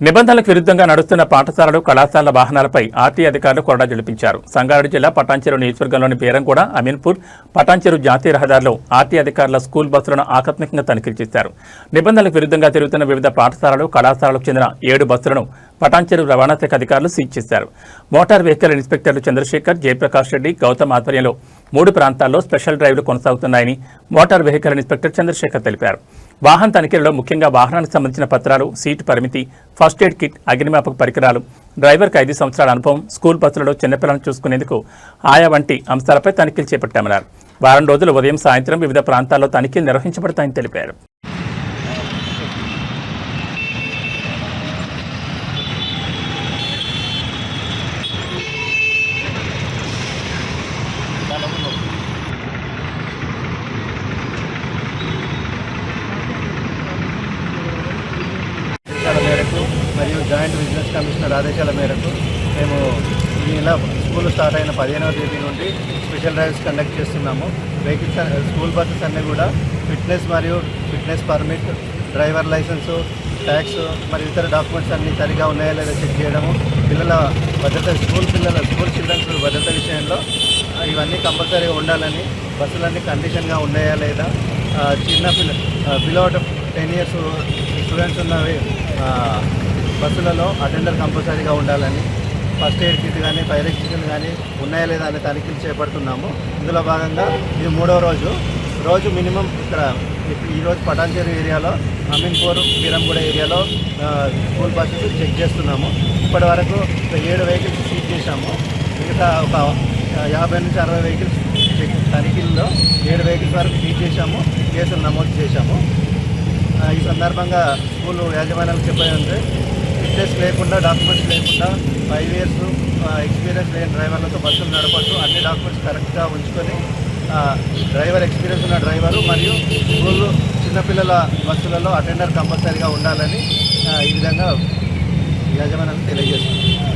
నిబంధనలకు విరుద్ధంగా నడుస్తున్న పాఠశాలలు కళాశాలల వాహనాలపై ఆర్టీ అధికారులు కొరడా జడిపించారు. సంగారెడ్డి జిల్లా పటాన్చెరు నియోజకవర్గంలోని బేరంగూడ, అమీన్పూర్, పటాన్చెరు జాతీయ రహదారిలో ఆర్టీ అధికారుల స్కూల్ బస్సులను ఆకస్మికంగా తనిఖీలు చేశారు. నిబంధనలకు విరుద్ధంగా తిరుగుతున్న వివిధ పాఠశాలలు, కళాశాలలకు చెందిన 7 బస్సులను పటాన్చెరు రవాణా శాఖ అధికారులు సీజ్ చేశారు. మోటార్ వెహికల్ ఇన్స్పెక్టర్లు చంద్రశేఖర్, జయప్రకాష్ రెడ్డి, గౌతమ్ ఆధ్వర్యంలో 3 ప్రాంతాల్లో స్పెషల్ డ్రైవ్లు కొనసాగుతున్నాయని మోటార్ వెహికల్ ఇన్స్పెక్టర్ చంద్రశేఖర్ తెలిపారు. వాహన తనిఖీలలో ముఖ్యంగా వాహనానికి సంబంధించిన పత్రాలు, సీటు పరిమితి, ఫస్ట్ ఎయిడ్ కిట్, అగ్నిమాపక పరికరాలు, డ్రైవర్కి 5 సంవత్సరాల అనుభవం, స్కూల్ బస్సులలో చిన్నపిల్లలను చూసుకునేందుకు ఆయా వంటి అంశాలపై తనిఖీలు చేపట్టామన్నారు. వారం రోజులు ఉదయం, సాయంత్రం వివిధ ప్రాంతాల్లో తనిఖీలు నిర్వహించబడతాయని తెలిపారు. మేరకు మరియు జాయింట్ బిజినెస్ కమిషనర్ ఆదేశాల మేరకు మేము ఈ నెల స్కూల్ స్టార్ట్ అయిన 15వ తేదీ నుండి స్పెషల్ డ్రైవ్స్ కండక్ట్ చేస్తున్నాము. వెహికల్స్, స్కూల్ బస్సెస్ అన్నీ కూడా fitness permit, driver licence, tax మరియు ఇతర డాక్యుమెంట్స్ అన్నీ సరిగా ఉన్నాయా లేదా చెక్ చేయడము, పిల్లల భద్రత, స్కూల్ చిల్డ్రన్స్ భద్రత విషయంలో ఇవన్నీ కంపల్సరీగా ఉండాలని, బస్సులన్నీ కండిషన్గా ఉన్నాయా లేదా, బిలో 10 years స్టూడెంట్స్ ఉన్నవి బస్సులలో అటెండర్ కంపల్సరీగా ఉండాలని, ఫస్ట్ ఎయిడ్ కిట్ కానీ ఫైర్ ఎగ్జిక్యూషన్ కానీ ఉన్నాయా లేదా అనే తనిఖీలు చేపడుతున్నాము. ఇందులో భాగంగా ఇది 3వ రోజు మినిమం ఈరోజు పటాన్చెరు ఏరియాలో, అమీన్పూర్, బీరంగూడ ఏరియాలో స్కూల్ బస్సెస్ చెక్ చేస్తున్నాము. ఇప్పటి వరకు 7 వెహికల్స్ సీజ్ చేశాము. మిగతా ఒక 50 నుంచి 60 వెహికల్స్ తనిఖీల్లో 7 వెహికల్స్ వరకు సీజ్ చేశాము, కేసులు నమోదు చేశాము. ఈ సందర్భంగా స్కూల్ యాజమాన్యాలకు చెప్పాలంటే ఫిట్నెస్ లేకుండా, డాక్యుమెంట్స్ లేకుండా 5 years ఎక్స్పీరియన్స్ లేని డ్రైవర్లతో బస్సులు నడపచ్చు. అన్ని డాక్యుమెంట్స్ కరెక్ట్గా ఉంచుకొని డ్రైవర్ ఎక్స్పీరియన్స్ ఉన్న డ్రైవరు మరియు స్కూల్ చిన్నపిల్లల బస్సులలో అటెండర్ కంపల్సరీగా ఉండాలని ఈ విధంగా యాజమాన్యానికి తెలియజేస్తున్నాం.